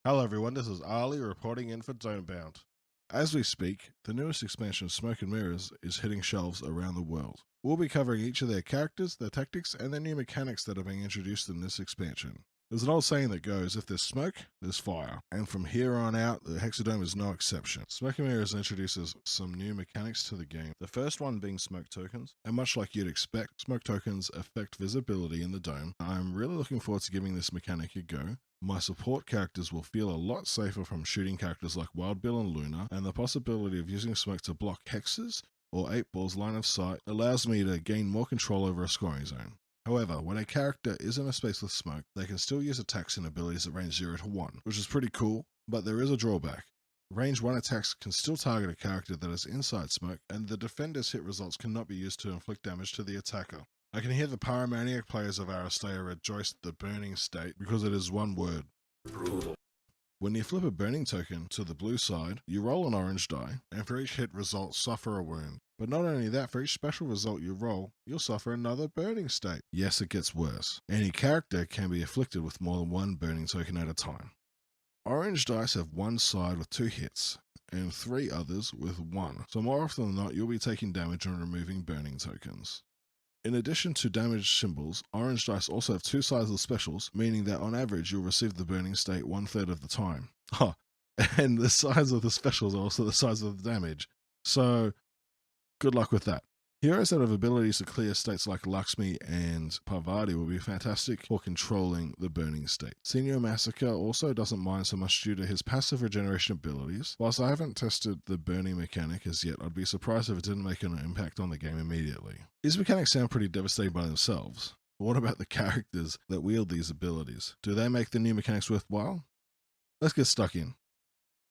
Hello everyone, this is Ali reporting in for Domebound. As we speak, the newest expansion of Smoke and Mirrors is hitting shelves around the world. We'll be covering each of their characters, their tactics, and their new mechanics that are being introduced in this expansion. There's an old saying that goes, if there's smoke, there's fire. And from here on out, the Hexadome is no exception. Smoke and Mirrors introduces some new mechanics to the game. The first one being smoke tokens. And much like you'd expect, smoke tokens affect visibility in the dome. I'm really looking forward to giving this mechanic a go. My support characters will feel a lot safer from shooting characters like Wild Bill and Luna, and the possibility of using smoke to block hexes or 8 balls line of sight allows me to gain more control over a scoring zone. However, when a character is in a space with smoke, they can still use attacks and abilities at range 0 to 1, which is pretty cool, but there is a drawback. Range 1 attacks can still target a character that is inside smoke, and the defender's hit results cannot be used to inflict damage to the attacker. I can hear the pyromaniac players of Aristeia rejoice at the burning state because it is one word. Brutal. When you flip a burning token to the blue side, you roll an orange die, and for each hit result, suffer a wound. But not only that, for each special result you roll, you'll suffer another burning state. Yes, it gets worse. Any character can be afflicted with more than one burning token at a time. Orange dice have one side with 2 hits, and 3 others with 1. So more often than not, you'll be taking damage and removing burning tokens. In addition to damaged symbols, orange dice also have 2 sides of specials, meaning that on average you'll receive the burning state 1/3 of the time. And the sides of the specials are also the size of the damage. So, good luck with that. Heroes that have abilities to clear states like Lakshmi and Parvati will be fantastic for controlling the burning state. Senior Massacre also doesn't mind so much due to his passive regeneration abilities. Whilst I haven't tested the burning mechanic as yet, I'd be surprised if it didn't make an impact on the game immediately. These mechanics sound pretty devastating by themselves. But what about the characters that wield these abilities? Do they make the new mechanics worthwhile? Let's get stuck in.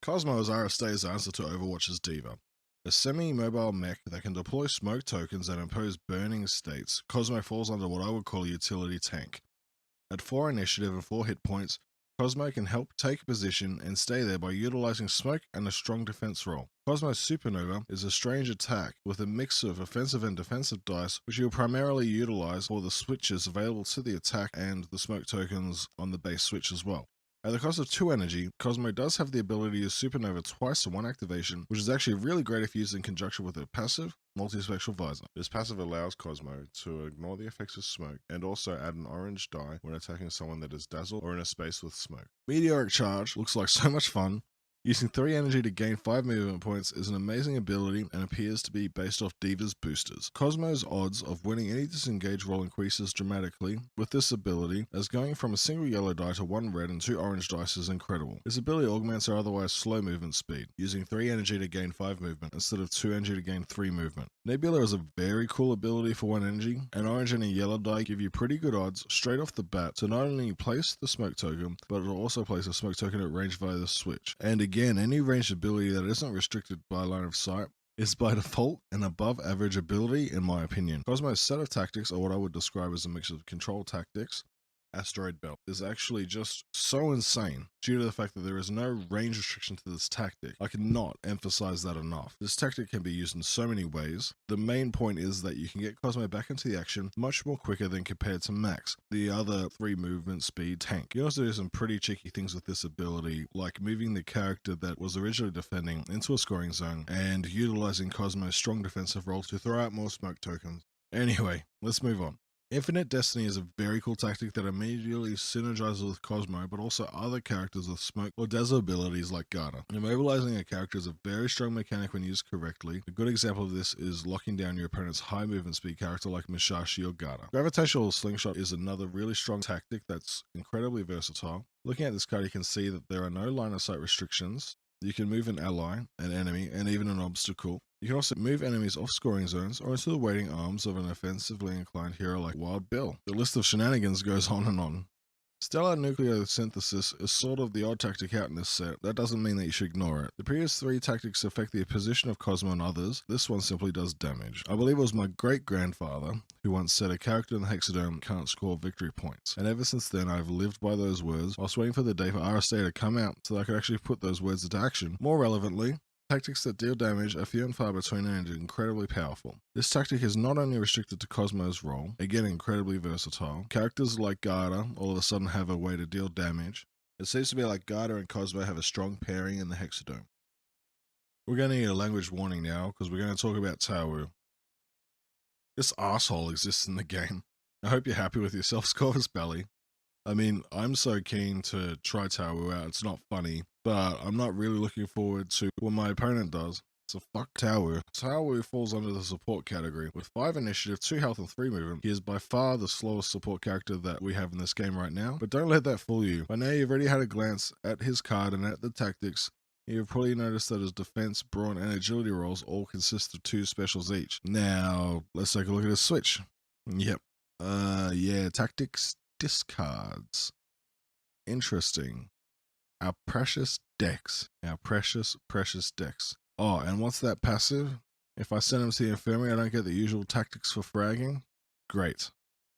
Cosmo is Aristeia's answer to Overwatch's Diva. A semi-mobile mech that can deploy smoke tokens that impose burning states, Cosmo falls under what I would call a utility tank. At 4 initiative and 4 hit points, Cosmo can help take position and stay there by utilizing smoke and a strong defense roll. Cosmo's Supernova is a strange attack with a mix of offensive and defensive dice, which you'll primarily utilize for the switches available to the attack and the smoke tokens on the base switch as well. At the cost of 2 energy, Cosmo does have the ability to use Supernova twice in one activation, which is actually really great if used in conjunction with a passive, multispectral visor. This passive allows Cosmo to ignore the effects of smoke and also add an orange die when attacking someone that is dazzled or in a space with smoke. Meteoric Charge looks like so much fun. Using 3 energy to gain 5 movement points is an amazing ability and appears to be based off Diva's boosters. Cosmo's odds of winning any disengage roll increases dramatically with this ability, as going from a single yellow die to 1 red and 2 orange dice is incredible. This ability augments her otherwise slow movement speed, using 3 energy to gain 5 movement instead of 2 energy to gain 3 movement. Nebula is a very cool ability for 1 energy, and orange and a yellow die give you pretty good odds straight off the bat to not only place the smoke token, but it'll also place a smoke token at range via the switch. And again, any ranged ability that isn't restricted by line of sight is by default an above average ability in my opinion. Cosmo's set of tactics are what I would describe as a mix of control tactics. Asteroid Belt is actually just so insane due to the fact that there is no range restriction to this tactic. I cannot emphasize that enough. This tactic can be used in so many ways. The main point is that you can get Cosmo back into the action much more quicker than compared to Max, the other 3 movement speed tank. You can also do some pretty cheeky things with this ability, like moving the character that was originally defending into a scoring zone and utilizing Cosmo's strong defensive roll to throw out more smoke tokens. Anyway, let's move on. Infinite Destiny is a very cool tactic that immediately synergizes with Cosmo, but also other characters with smoke or dazzle abilities like Garda. Immobilizing a character is a very strong mechanic when used correctly. A good example of this is locking down your opponent's high movement speed character like Mishashi or Garda. Gravitational Slingshot is another really strong tactic that's incredibly versatile. Looking at this card, you can see that there are no line of sight restrictions. You can move an ally, an enemy, and even an obstacle. You can also move enemies off scoring zones or into the waiting arms of an offensively inclined hero like Wild Bill. The list of shenanigans goes on and on. Stellar Nucleosynthesis is sort of the odd tactic out in this set. That doesn't mean that you should ignore it. The previous 3 tactics affect the position of Cosmo and others. This one simply does damage. I believe it was my great-grandfather who once said a character in the Hexadome can't score victory points. And ever since then, I've lived by those words whilst waiting for the day for Aristeia to come out so that I could actually put those words into action. More relevantly, tactics that deal damage are few and far between and incredibly powerful. This tactic is not only restricted to Cosmo's role, again incredibly versatile. Characters like Garda all of a sudden have a way to deal damage. It seems to be like Garda and Cosmo have a strong pairing in the Hexadome. We're going to need a language warning now, because we're going to talk about Taowu. This asshole exists in the game. I hope you're happy with yourself, Corvus Belly. I mean, I'm so keen to try Taowu out, it's not funny, but I'm not really looking forward to what my opponent does. So fuck Taowu. Taowu falls under the support category. With 5 initiative, 2 health and 3 movement, he is by far the slowest support character that we have in this game right now, but don't let that fool you. By now you've already had a glance at his card and at the tactics. You've probably noticed that his defense, brawn, and agility rolls all consist of 2 specials each. Now, let's take a look at his switch. Yep. Yeah, tactics, discards. Interesting. Our precious Dex. Our precious Dex. Oh, and what's that passive? If I send him to the infirmary, I don't get the usual tactics for fragging? Great.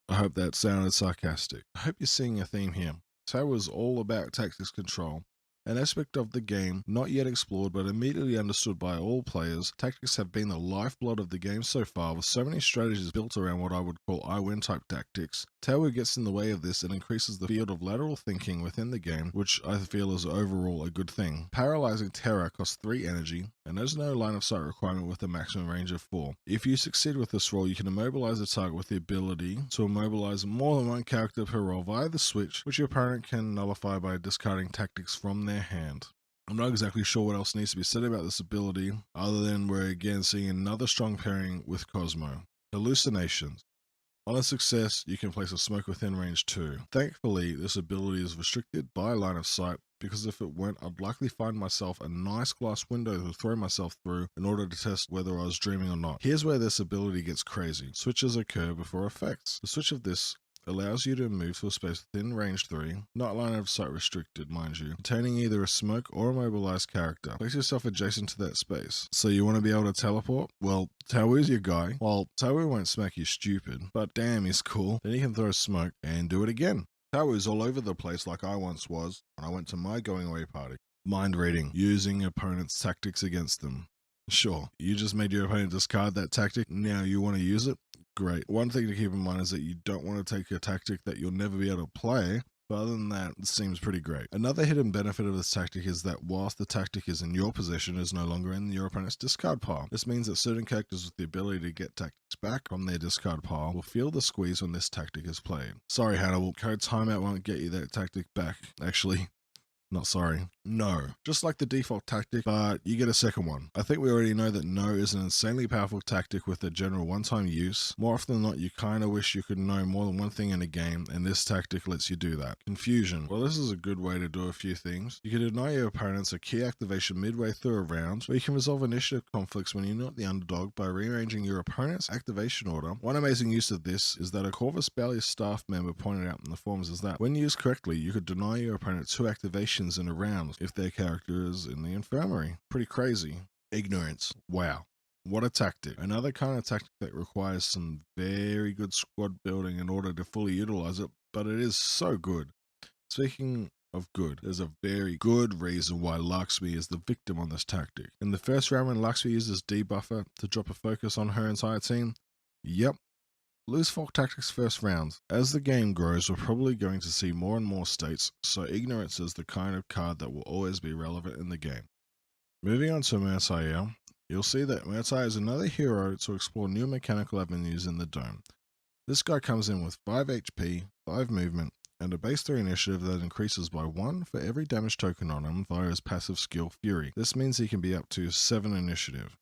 I hope that sounded sarcastic. I hope you're seeing a theme here. Taowu is all about tactics control. An aspect of the game not yet explored but immediately understood by all players. Tactics have been the lifeblood of the game so far, with so many strategies built around what I would call I win type tactics. Taowu gets in the way of this and increases the field of lateral thinking within the game, which I feel is overall a good thing. Paralyzing Terror costs 3 energy, and there's no line of sight requirement with a maximum range of 4. If you succeed with this roll, you can immobilize the target with the ability to immobilize more than one character per roll via the switch, which your opponent can nullify by discarding tactics from their hand. I'm not exactly sure what else needs to be said about this ability, other than we're again seeing another strong pairing with Cosmo. Hallucinations. On a success, you can place a smoke within range 2. Thankfully, this ability is restricted by line of sight, because if it weren't, I'd likely find myself a nice glass window to throw myself through in order to test whether I was dreaming or not. Here's where this ability gets crazy. Switches occur before effects. The switch of this allows you to move to a space within range 3, not line of sight restricted, mind you, containing either a smoke or a mobilized character. Place yourself adjacent to that space. So you want to be able to teleport? Well, Taowu's your guy. Well, Taowu won't smack you stupid, but damn, he's cool. Then he can throw smoke and do it again. Taowu's all over the place like I once was when I went to my going away party. Mind reading, using opponent's tactics against them. Sure, you just made your opponent discard that tactic, now you want to use it? Great. One thing to keep in mind is that you don't want to take a tactic that you'll never be able to play, but other than that, it seems pretty great. Another hidden benefit of this tactic is that whilst the tactic is in your possession, it is no longer in your opponent's discard pile. This means that certain characters with the ability to get tactics back from their discard pile will feel the squeeze when this tactic is played. Sorry, Hannibal, code timeout won't get you that tactic back. Actually, not sorry. No. Just like the default tactic, but you get a second one. I think we already know that no is an insanely powerful tactic with a general one-time use. More often than not, you kinda wish you could know more than one thing in a game, and this tactic lets you do that. Confusion. Well, this is a good way to do a few things. You can deny your opponents a key activation midway through a round, or you can resolve initiative conflicts when you're not the underdog by rearranging your opponent's activation order. One amazing use of this is that a Corvus Belli staff member pointed out in the forums is that, when used correctly, you could deny your opponent 2 activations in a round if their character is in the infirmary. Pretty crazy. Ignorance. Wow. What a tactic. Another kind of tactic that requires some very good squad building in order to fully utilize it, but it is so good. Speaking of good, there's a very good reason why Lakshmi is the victim on this tactic. In the first round when Lakshmi uses debuffer to drop a focus on her entire team, yep, lose folk tactics first round. As the game grows, we're probably going to see more and more states, so ignorance is the kind of card that will always be relevant in the game. Moving on to Aristeia, you'll see that Aristeia is another hero to explore new mechanical avenues in the dome. This guy comes in with 5 HP, 5 movement, and a base 3 initiative that increases by 1 for every damage token on him via his passive skill Fury. This means he can be up to 7 initiative.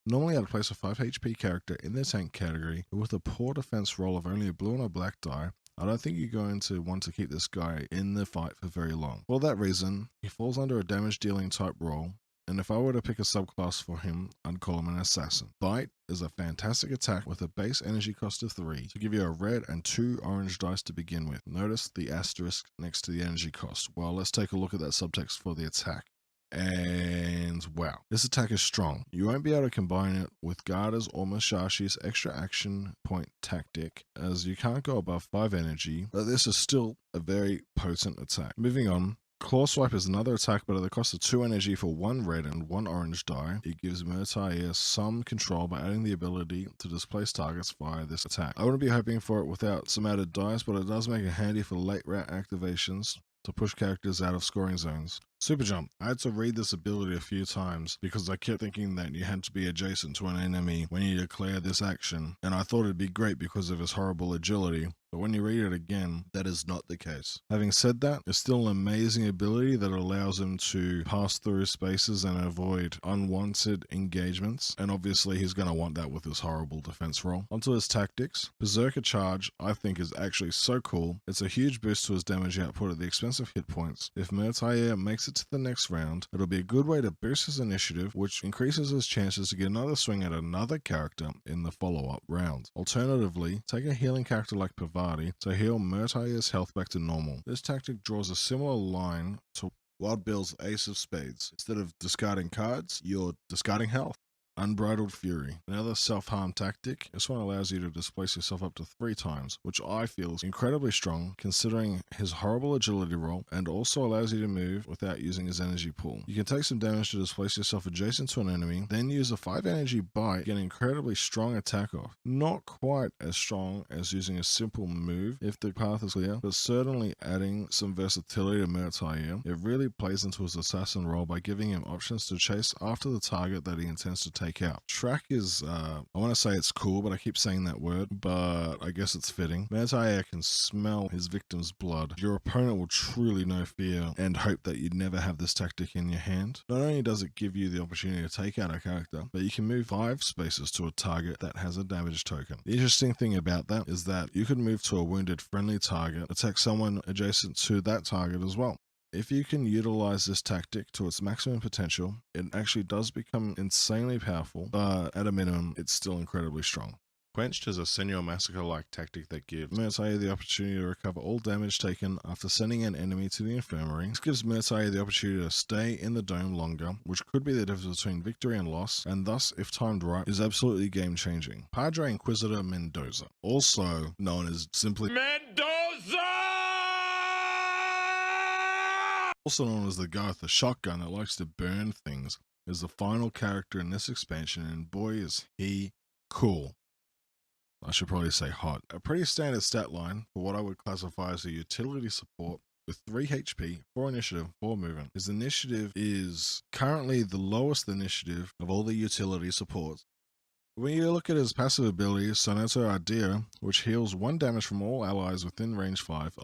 Normally I'd place a 5 HP character in the tank category, but with a poor defense roll of only a blue and a black die, I don't think you're going to want to keep this guy in the fight for very long. For that reason, he falls under a damage dealing type role, and if I were to pick a subclass for him, I'd call him an assassin. Bite is a fantastic attack with a base energy cost of 3 to give you a red and 2 orange dice to begin with. Notice the asterisk next to the energy cost. Well, let's take a look at that subtext for the attack. And wow, this attack is strong. You won't be able to combine it with Garda's or Musashi's extra action point tactic, as you can't go above 5 energy, but this is still a very potent attack. Moving on, Claw Swipe is another attack, but at the cost of 2 energy for 1 red and 1 orange die. It gives Aristeia some control by adding the ability to displace targets via this attack. I wouldn't be hoping for it without some added dice, but it does make it handy for late round activations. to push characters out of scoring zones. Super Jump. I had to read this ability a few times because I kept thinking that you had to be adjacent to an enemy when you declare this action, and I thought it'd be great because of his horrible agility. But when you read it again, that is not the case. Having said that, it's still an amazing ability that allows him to pass through spaces and avoid unwanted engagements, and obviously he's going to want that with his horrible defense roll. Onto his tactics. Berserker Charge, I think, is actually so cool. It's a huge boost to his damage output at the expense of hit points. If Mertaia makes it to the next round, it'll be a good way to boost his initiative, which increases his chances to get another swing at another character in the follow-up round. Alternatively, take a healing character like Pavati to heal Mertaia's health back to normal. This tactic draws a similar line to Wild Bill's Ace of Spades. Instead of discarding cards, you're discarding health. Unbridled Fury. Another self-harm tactic. This one allows you to displace yourself up to 3 times, which I feel is incredibly strong considering his horrible agility roll, and also allows you to move without using his energy pool. You can take some damage to displace yourself adjacent to an enemy, then use a 5 energy bite to get an incredibly strong attack off. Not quite as strong as using a simple move if the path is clear, but certainly adding some versatility to Mertaia. It really plays into his assassin role by giving him options to chase after the target that he intends to take out. Track is, I want to say it's cool, but I keep saying that word, but I guess it's fitting. Mertaia can smell his victim's blood. Your opponent will truly know fear and hope that you never have this tactic in your hand. Not only does it give you the opportunity to take out a character, but you can move 5 spaces to a target that has a damage token. The interesting thing about that is that you could move to a wounded friendly target, attack someone adjacent to that target as well. If you can utilize this tactic to its maximum potential, it actually does become insanely powerful, but at a minimum, it's still incredibly strong. Quenched is a Senor Massacre-like tactic that gives Mertaia the opportunity to recover all damage taken after sending an enemy to the infirmary. This gives Mertaia the opportunity to stay in the dome longer, which could be the difference between victory and loss, and thus, if timed right, is absolutely game-changing. Padre Inquisitor Mendoza, also known as simply Mendoza! Also known as the guy with the shotgun that likes to burn things, is the final character in this expansion, and boy is he cool. I should probably say hot. A pretty standard stat line for what I would classify as a utility support with 3 HP, 4 initiative, 4 movement. His initiative is currently the lowest initiative of all the utility supports. When you look at his passive ability, Sonato Ardea, which heals 1 damage from all allies within range 5,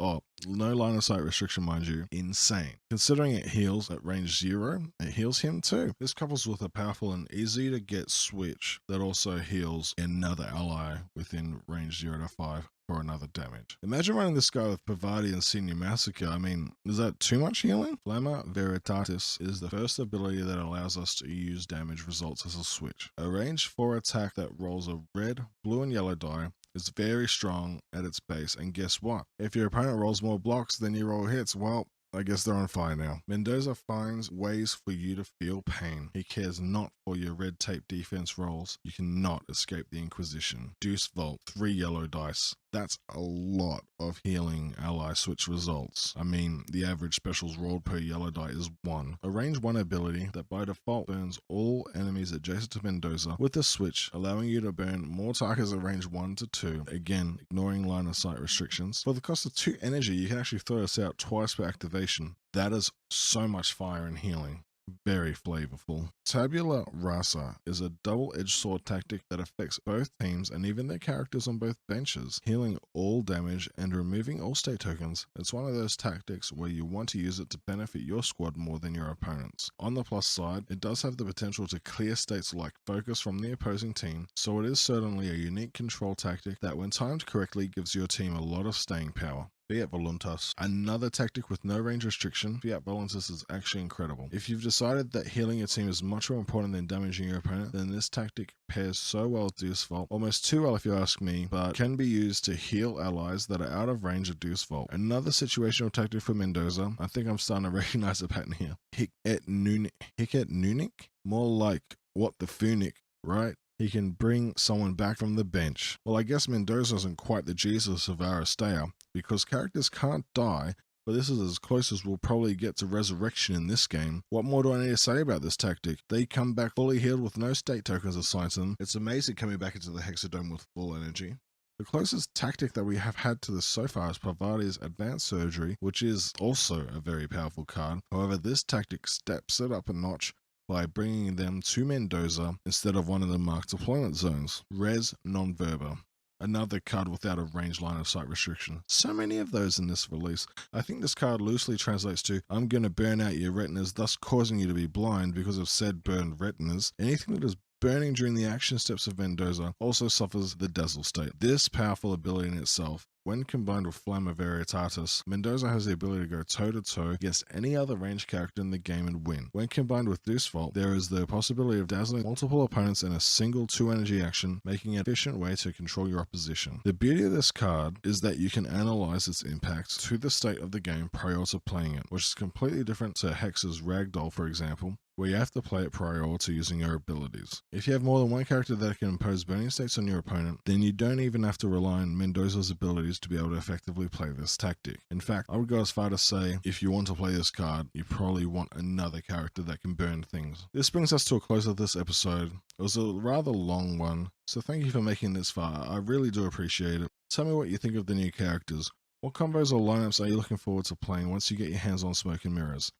no line of sight restriction mind you, insane. Considering it heals at range 0, it heals him too. This couples with a powerful and easy to get switch that also heals another ally within range 0 to 5 for another damage. Imagine running this guy with Pavati and Senior Massacre. I mean, is that too much healing? Flamma Veritatis is the first ability that allows us to use damage results as a switch. A range 4 attack that rolls a red, blue, and yellow die is very strong at its base, and guess what? If your opponent rolls more blocks than you roll hits, well, I guess they're on fire now. Mendoza finds ways for you to feel pain. He cares not for your red tape defense rolls. You cannot escape the Inquisition. Deuce Vault, 3 yellow dice. That's a lot of healing ally switch results. I mean, the average specials rolled per yellow die is 1. A range 1 ability that by default burns all enemies adjacent to Mendoza with a switch, allowing you to burn more targets at range 1 to 2, again, ignoring line of sight restrictions. For the cost of 2 energy, you can actually throw this out twice per activation. That is so much fire and healing. Very flavorful. Tabula Rasa is a double-edged sword tactic that affects both teams and even their characters on both benches, healing all damage and removing all state tokens. It's one of those tactics where you want to use it to benefit your squad more than your opponents. On the plus side, it does have the potential to clear states like focus from the opposing team, so it is certainly a unique control tactic that when timed correctly gives your team a lot of staying power. Fiat Voluntas. Another tactic with no range restriction, Fiat Voluntas is actually incredible. If you've decided that healing your team is much more important than damaging your opponent, then this tactic pairs so well with Deuce Vault, almost too well if you ask me, but can be used to heal allies that are out of range of Deuce Vault. Another situational tactic for Mendoza, I think I'm starting to recognize a pattern here. Hiket Nunik? More like what the Funic, right? He can bring someone back from the bench. Well, I guess Mendoza isn't quite the Jesus of Aristeia, because characters can't die, but this is as close as we'll probably get to resurrection in this game. What more do I need to say about this tactic? They come back fully healed with no state tokens assigned to them. It's amazing coming back into the Hexadome with full energy. The closest tactic that we have had to this so far is Parvati's Advanced Surgery, which is also a very powerful card. However, this tactic steps it up a notch by bringing them to Mendoza instead of one of the marked deployment zones. Res non verba. Another card without a range line of sight restriction. So many of those in this release. I think this card loosely translates to, I'm going to burn out your retinas, thus causing you to be blind because of said burned retinas. Anything that is burning during the action steps of Mendoza also suffers the dazzle state. This powerful ability in itself, when combined with Flamma Veritatis, Mendoza has the ability to go toe-to-toe against any other ranged character in the game and win. When combined with Deuce Vault, there is the possibility of dazzling multiple opponents in a single 2-energy action, making an efficient way to control your opposition. The beauty of this card is that you can analyze its impact to the state of the game prior to playing it, which is completely different to Hex's Ragdoll, for example, where you have to play it prior to using your abilities. If you have more than one character that can impose burning states on your opponent, then you don't even have to rely on Mendoza's abilities to be able to effectively play this tactic. In fact, I would go as far to say, if you want to play this card, you probably want another character that can burn things. This brings us to a close of this episode. It was a rather long one, so thank you for making this far. I really do appreciate it. Tell me what you think of the new characters. What combos or lineups are you looking forward to playing once you get your hands on Smoke and Mirrors?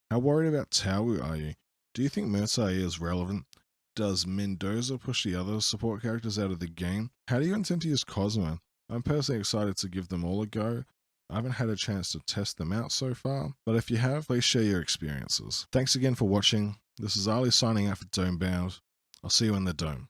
How worried about Tau are you? Do you think Murtai is relevant? Does Mendoza push the other support characters out of the game? How do you intend to use Cosmo? I'm personally excited to give them all a go. I haven't had a chance to test them out so far, but if you have, please share your experiences. Thanks again for watching. This is Ali signing out for Domebound. I'll see you in the Dome.